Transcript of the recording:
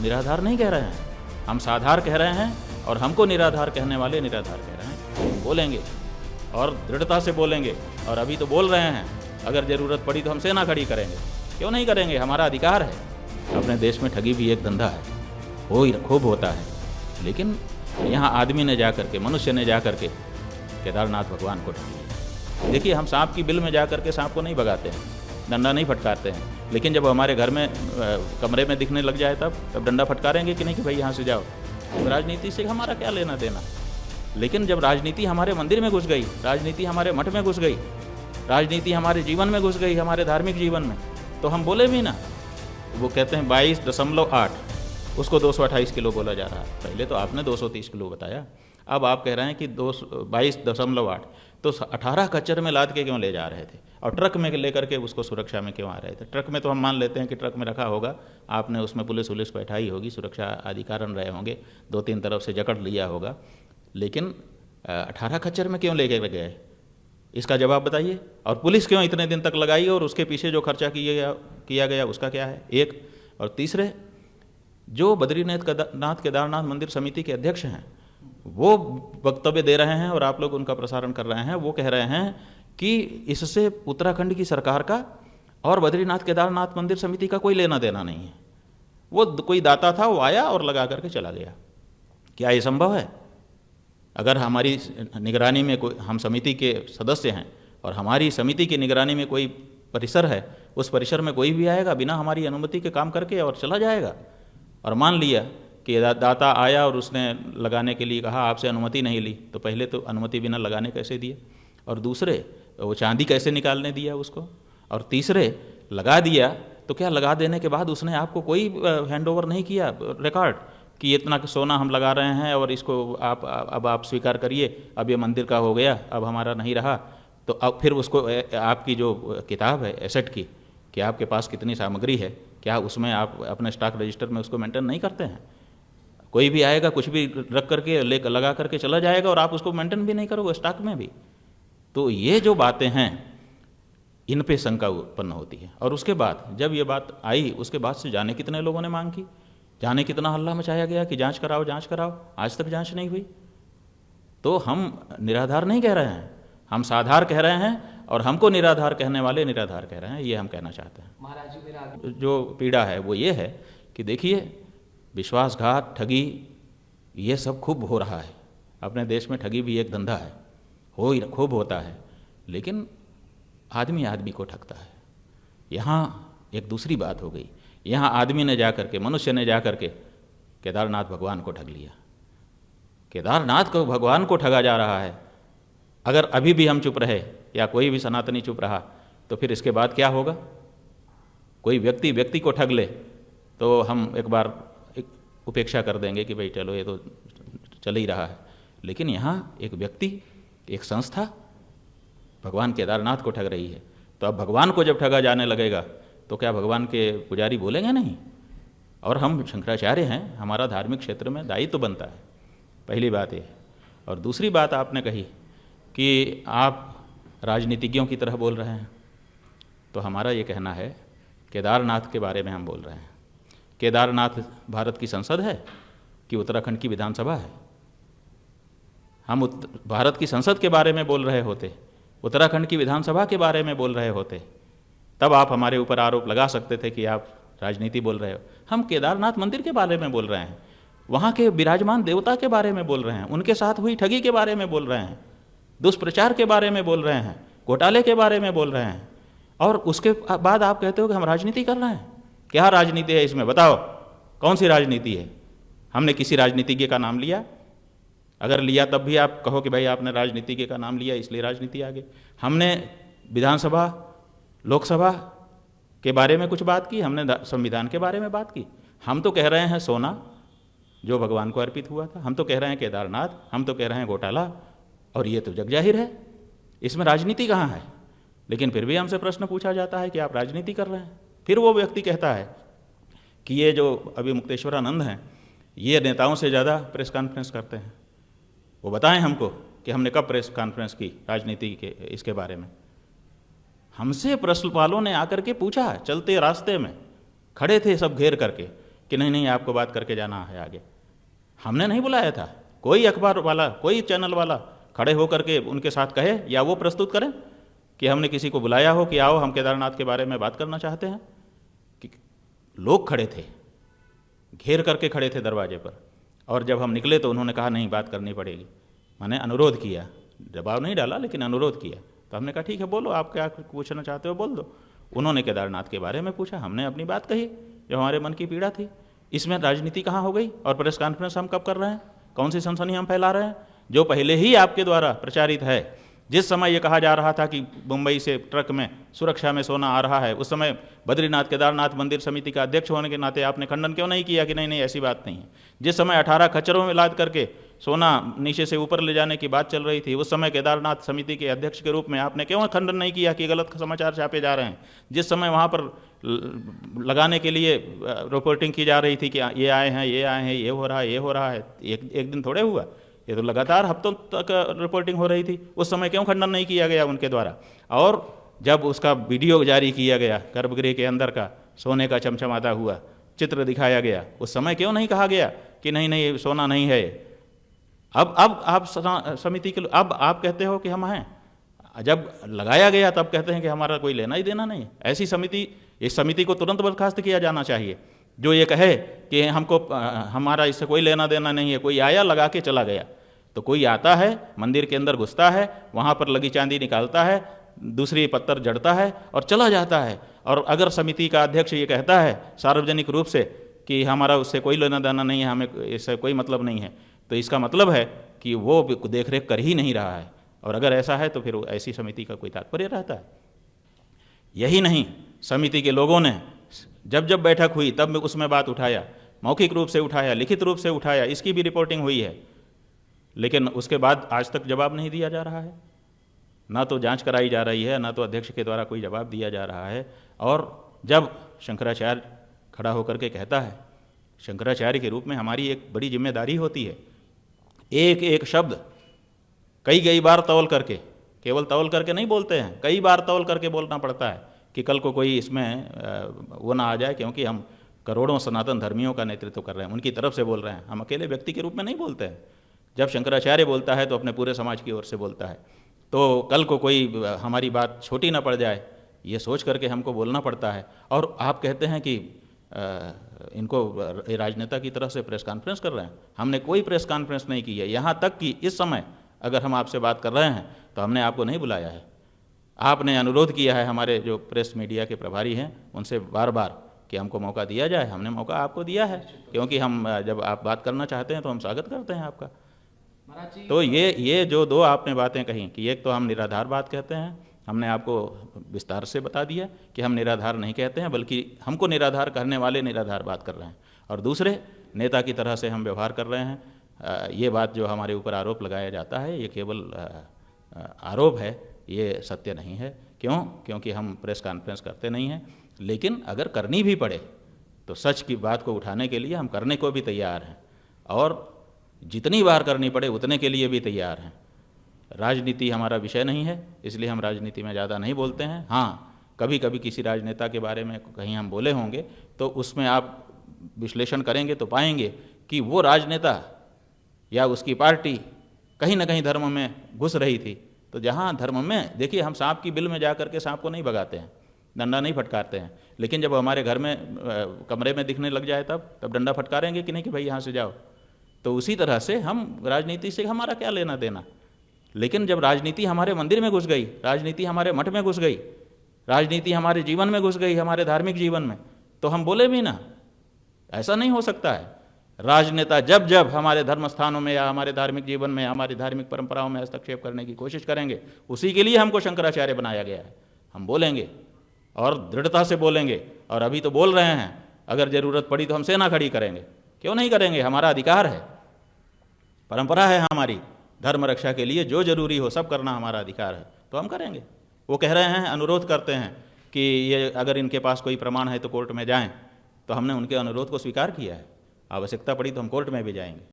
निराधार नहीं कह रहे हैं, हम साधार कह रहे हैं, और हमको निराधार कहने वाले निराधार कह रहे हैं। बोलेंगे और दृढ़ता से बोलेंगे, और अभी तो बोल रहे हैं, अगर ज़रूरत पड़ी तो हम सेना खड़ी करेंगे। क्यों नहीं करेंगे, हमारा अधिकार है। अपने देश में ठगी भी एक धंधा है, हो ही खूब होता है, लेकिन यहाँ आदमी ने जा करके, मनुष्य ने जा करके केदारनाथ भगवान को ठग लिया। देखिए, हम सांप की बिल में जा करके सांप को नहीं भगाते हैं, डंडा नहीं फटकारते हैं, लेकिन जब हमारे घर में कमरे में दिखने लग जाए तब डंडा फटकारेंगे कि नहीं कि भाई यहाँ से जाओ। तो राजनीति से हमारा क्या लेना देना। लेकिन जब राजनीति हमारे मंदिर में घुस गई, राजनीति हमारे मठ में घुस गई, राजनीति हमारे जीवन में घुस गई, हमारे धार्मिक जीवन में, तो हम बोले भी ना। वो कहते हैं 22.8, उसको 228 किलो बोला जा रहा है। पहले तो आपने 230 किलो बताया, अब आप कह रहे हैं कि 22.8, तो 18 कच्चर में लाद के क्यों ले जा रहे थे, और ट्रक में लेकर के उसको सुरक्षा में क्यों आ रहे थे। ट्रक में तो हम मान लेते हैं कि ट्रक में रखा होगा, आपने उसमें पुलिस वुलिस बैठाई होगी, सुरक्षा आदि कारण रहे होंगे, 2-3 तरफ से जकड़ लिया होगा, लेकिन 18 खच्चर में क्यों लेके गए, इसका जवाब बताइए। और पुलिस क्यों इतने दिन तक लगाई, और उसके पीछे जो खर्चा किया गया उसका क्या है, एक। और तीसरे, जो बद्रीनाथ केदारनाथ मंदिर समिति के अध्यक्ष हैं, वो वक्तव्य दे रहे हैं और आप लोग उनका प्रसारण कर रहे हैं। वो कह रहे हैं कि इससे उत्तराखंड की सरकार का और बद्रीनाथ केदारनाथ मंदिर समिति का कोई लेना देना नहीं है। वो कोई दाता था, वो आया और लगा करके चला गया। क्या ये संभव है? अगर हमारी निगरानी में कोई, हम समिति के सदस्य हैं और हमारी समिति की निगरानी में कोई परिसर है, उस परिसर में कोई भी आएगा बिना हमारी अनुमति के काम करके और चला जाएगा। और मान लिया कि दाता आया और उसने लगाने के लिए कहा, आपसे अनुमति नहीं ली, तो पहले तो अनुमति बिना लगाने कैसे दिए, और दूसरे वो चांदी कैसे निकालने दिया उसको, और तीसरे लगा दिया तो क्या लगा देने के बाद उसने आपको कोई हैंडओवर नहीं किया रिकॉर्ड कि इतना सोना हम लगा रहे हैं और इसको आप स्वीकार करिए, अब ये मंदिर का हो गया, अब हमारा नहीं रहा। तो अब फिर उसको आपकी जो किताब है एसेट की, कि आपके पास कितनी सामग्री है, क्या उसमें आप अपने स्टॉक रजिस्टर में उसको मेंटेन नहीं करते हैं? कोई भी आएगा कुछ भी रख करके लगा करके चला जाएगा और आप उसको मेंटेन भी नहीं करोगे स्टॉक में भी। तो ये जो बातें हैं, इन पे शंका उत्पन्न होती है। और उसके बाद जब ये बात आई, उसके बाद से जाने कितने लोगों ने मांग की, जाने कितना हल्ला मचाया गया कि जांच कराओ जांच कराओ, आज तक जांच नहीं हुई। तो हम निराधार नहीं कह रहे हैं, हम साधार कह रहे हैं, और हमको निराधार कहने वाले निराधार कह रहे हैं, ये हम कहना चाहते हैं। महाराज जी, मेरा जो पीड़ा है वो ये है कि देखिए, विश्वासघात, ठगी, ये सब खूब हो रहा है अपने देश में। ठगी भी एक धंधा है, हो ही खूब होता है, लेकिन आदमी आदमी को ठगता है। यहाँ एक दूसरी बात हो गई, यहाँ आदमी ने जा करके, मनुष्य ने जा करके केदारनाथ भगवान को ठग लिया। केदारनाथ को भगवान को ठगा जा रहा है। अगर अभी भी हम चुप रहे या कोई भी सनातनी चुप रहा, तो फिर इसके बाद क्या होगा? कोई व्यक्ति को ठग ले तो हम एक बार उपेक्षा कर देंगे कि भाई चलो ये तो चल ही रहा है। लेकिन यहाँ एक व्यक्ति, एक संस्था भगवान केदारनाथ को ठग रही है। तो अब भगवान को जब ठगा जाने लगेगा तो क्या भगवान के पुजारी बोलेंगे नहीं? और हम शंकराचार्य हैं, हमारा धार्मिक क्षेत्र में दायित्व तो बनता है। पहली बात ये। और दूसरी बात आपने कही कि आप राजनीतिज्ञों की तरह बोल रहे हैं, तो हमारा ये कहना है, केदारनाथ के बारे में हम बोल रहे हैं। केदारनाथ भारत की संसद है कि उत्तराखंड की विधानसभा है? हम भारत की संसद के बारे में बोल रहे होते, उत्तराखंड की विधानसभा के बारे में बोल रहे होते, तब आप हमारे ऊपर आरोप लगा सकते थे कि आप राजनीति बोल रहे हो। हम केदारनाथ मंदिर के बारे में बोल रहे हैं, वहाँ के विराजमान देवता के बारे में बोल रहे हैं, उनके साथ हुई ठगी के बारे में बोल रहे हैं, दुष्प्रचार के बारे में बोल रहे हैं, घोटाले के बारे में बोल रहे हैं। और उसके बाद आप कहते हो कि हम राजनीति कर रहे हैं। क्या राजनीति है इसमें? बताओ, कौन सी राजनीति है? हमने किसी राजनीतिज्ञ का नाम लिया? अगर लिया तब भी आप कहो कि भाई आपने राजनीतिज्ञ का नाम लिया इसलिए राजनीति आ गई। हमने विधानसभा, लोकसभा के बारे में कुछ बात की, हमने संविधान के बारे में बात की। हम तो कह रहे हैं सोना जो भगवान को अर्पित हुआ था, हम तो कह रहे हैं केदारनाथ, हम तो कह रहे हैं घोटाला, और ये तो जग जाहिर है, इसमें राजनीति कहाँ है? लेकिन फिर भी हमसे प्रश्न पूछा जाता है कि आप राजनीति कर रहे हैं। फिर वो व्यक्ति कहता है कि ये जो अभी मुक्तेश्वरानंद हैं, ये नेताओं से ज़्यादा प्रेस कॉन्फ्रेंस करते हैं। वो बताएं हमको कि हमने कब प्रेस कॉन्फ्रेंस की राजनीति के इसके बारे में। हमसे प्रश्नपालों ने आकर के पूछा, चलते रास्ते में खड़े थे सब घेर करके, कि नहीं नहीं आपको बात करके जाना है आगे। हमने नहीं बुलाया था। कोई अखबार वाला, कोई चैनल वाला खड़े होकर के उनके साथ कहे या वो प्रस्तुत करें कि हमने किसी को बुलाया हो कि आओ हम केदारनाथ के बारे में बात करना चाहते हैं। कि लोग खड़े थे, घेर करके खड़े थे दरवाजे पर, और जब हम निकले तो उन्होंने कहा नहीं बात करनी पड़ेगी। मैंने अनुरोध किया, जवाब नहीं डाला लेकिन अनुरोध किया। तो हमने कहा ठीक है बोलो, आप क्या पूछना चाहते हो बोल दो। उन्होंने केदारनाथ के बारे में पूछा, हमने अपनी बात कही जो हमारे मन की पीड़ा थी। इसमें राजनीति कहाँ हो गई? और प्रेस कॉन्फ्रेंस हम कब कर रहे हैं? कौन सी सनसनी हम फैला रहे हैं जो पहले ही आपके द्वारा प्रचारित है। जिस समय ये कहा जा रहा था कि मुंबई से ट्रक में सुरक्षा में सोना आ रहा है, उस समय बद्रीनाथ केदारनाथ मंदिर समिति का अध्यक्ष होने के नाते आपने खंडन क्यों नहीं किया कि नहीं नहीं ऐसी बात नहीं है? जिस समय 18 खच्चरों में लाद करके सोना नीचे से ऊपर ले जाने की बात चल रही थी, उस समय केदारनाथ समिति के अध्यक्ष के रूप में आपने क्यों खंडन नहीं किया कि गलत समाचार छापे जा रहे हैं? जिस समय वहाँ पर लगाने के लिए रिपोर्टिंग की जा रही थी कि ये आए हैं, ये आए हैं, ये हो रहा है, ये हो रहा है, एक दिन थोड़े हुआ, ये तो लगातार हफ्तों तक रिपोर्टिंग हो रही थी। उस समय क्यों खंडन नहीं किया गया उनके द्वारा? और जब उसका वीडियो जारी किया गया गर्भगृह के अंदर का, सोने का चमचमाता हुआ चित्र दिखाया गया, उस समय क्यों नहीं कहा गया कि नहीं नहीं सोना नहीं है? अब आप समिति के, अब आप कहते हो कि हम हैं, जब लगाया गया तब कहते हैं कि हमारा कोई लेना ही देना नहीं। ऐसी समिति, इस समिति को तुरंत बर्खास्त किया जाना चाहिए जो ये कहे कि हमको हमारा इससे कोई लेना देना नहीं है। कोई आया लगा के चला गया, तो कोई आता है मंदिर के अंदर घुसता है, वहाँ पर लगी चांदी निकालता है, दूसरी पत्थर जड़ता है और चला जाता है। और अगर समिति का अध्यक्ष ये कहता है सार्वजनिक रूप से कि हमारा उससे कोई लेना देना नहीं है, हमें इससे कोई मतलब नहीं है, तो इसका मतलब है कि वो देख रेख कर ही नहीं रहा है। और अगर ऐसा है तो फिर ऐसी समिति का कोई तात्पर्य रहता है? यही नहीं, समिति के लोगों ने जब जब बैठक हुई तब उसमें बात उठाया, मौखिक रूप से उठाया, लिखित रूप से उठाया, इसकी भी रिपोर्टिंग हुई है, लेकिन उसके बाद आज तक जवाब नहीं दिया जा रहा है। ना तो जांच कराई जा रही है, ना तो अध्यक्ष के द्वारा कोई जवाब दिया जा रहा है। और जब शंकराचार्य खड़ा होकर के कहता है, शंकराचार्य के रूप में हमारी एक बड़ी जिम्मेदारी होती है, एक एक शब्द कई बार तौल करके, केवल तौल करके नहीं बोलते हैं, कई बार तौल करके बोलना पड़ता है कि कल को कोई इसमें वो ना आ जाए, क्योंकि हम करोड़ों सनातन धर्मियों का नेतृत्व कर रहे हैं, उनकी तरफ से बोल रहे हैं, हम अकेले व्यक्ति के रूप में नहीं बोलते हैं। जब शंकराचार्य बोलता है तो अपने पूरे समाज की ओर से बोलता है, तो कल को कोई हमारी बात छोटी ना पड़ जाए, ये सोच करके हमको बोलना पड़ता है। और आप कहते हैं कि इनको राजनेता की तरफ से प्रेस कॉन्फ्रेंस कर रहे हैं। हमने कोई प्रेस कॉन्फ्रेंस नहीं की है, यहाँ तक कि इस समय अगर हम आपसे बात कर रहे हैं तो हमने आपको नहीं बुलाया है। आपने अनुरोध किया है हमारे जो प्रेस मीडिया के प्रभारी हैं उनसे बार बार कि हमको मौका दिया जाए, हमने मौका आपको दिया है, क्योंकि हम जब आप बात करना चाहते हैं तो हम स्वागत करते हैं आपका। तो ये जो दो आपने बातें कही कि एक तो हम निराधार बात कहते हैं, हमने आपको विस्तार से बता दिया कि हम निराधार नहीं कहते हैं, बल्कि हमको निराधार कहने वाले निराधार बात कर रहे हैं, और दूसरे नेता की तरह से हम व्यवहार कर रहे हैं। ये बात जो हमारे ऊपर आरोप लगाया जाता है ये केवल आरोप है, ये सत्य नहीं है। क्यों? क्योंकि हम प्रेस कॉन्फ्रेंस करते नहीं हैं, लेकिन अगर करनी भी पड़े तो सच की बात को उठाने के लिए हम करने को भी तैयार हैं, और जितनी बार करनी पड़े उतने के लिए भी तैयार हैं। राजनीति हमारा विषय नहीं है, इसलिए हम राजनीति में ज़्यादा नहीं बोलते हैं। हाँ, कभी कभी किसी राजनेता के बारे में कहीं हम बोले होंगे तो उसमें आप विश्लेषण करेंगे तो पाएंगे कि वो राजनेता या उसकी पार्टी कहीं ना कहीं धर्म में घुस रही थी। तो जहाँ धर्म में, देखिए हम सांप की बिल में जा करके सांप को नहीं भगाते हैं, डंडा नहीं फटकारते हैं, लेकिन जब हमारे घर में कमरे में दिखने लग जाए तब डंडा फटकारेंगे कि नहीं कि भाई यहाँ से जाओ। तो उसी तरह से हम राजनीति से हमारा क्या लेना देना, लेकिन जब राजनीति हमारे मंदिर में घुस गई, राजनीति हमारे मठ में घुस गई, राजनीति हमारे जीवन में घुस गई, हमारे धार्मिक जीवन में, तो हम बोले भी ना। ऐसा नहीं हो सकता है। राजनेता जब जब हमारे धर्म स्थानों में या हमारे धार्मिक जीवन में, हमारी धार्मिक परंपराओं में हस्तक्षेप करने की कोशिश करेंगे, उसी के लिए हमको शंकराचार्य बनाया गया है। हम बोलेंगे और दृढ़ता से बोलेंगे, और अभी तो बोल रहे हैं, अगर ज़रूरत पड़ी तो हम सेना खड़ी करेंगे। क्यों नहीं करेंगे? हमारा अधिकार है, परंपरा है हमारी, धर्म रक्षा के लिए जो जरूरी हो सब करना हमारा अधिकार है, तो हम करेंगे। वो कह रहे हैं, अनुरोध करते हैं कि ये अगर इनके पास कोई प्रमाण है तो कोर्ट में जाएं, तो हमने उनके अनुरोध को स्वीकार किया है। आवश्यकता पड़ी तो हम कोर्ट में भी जाएंगे।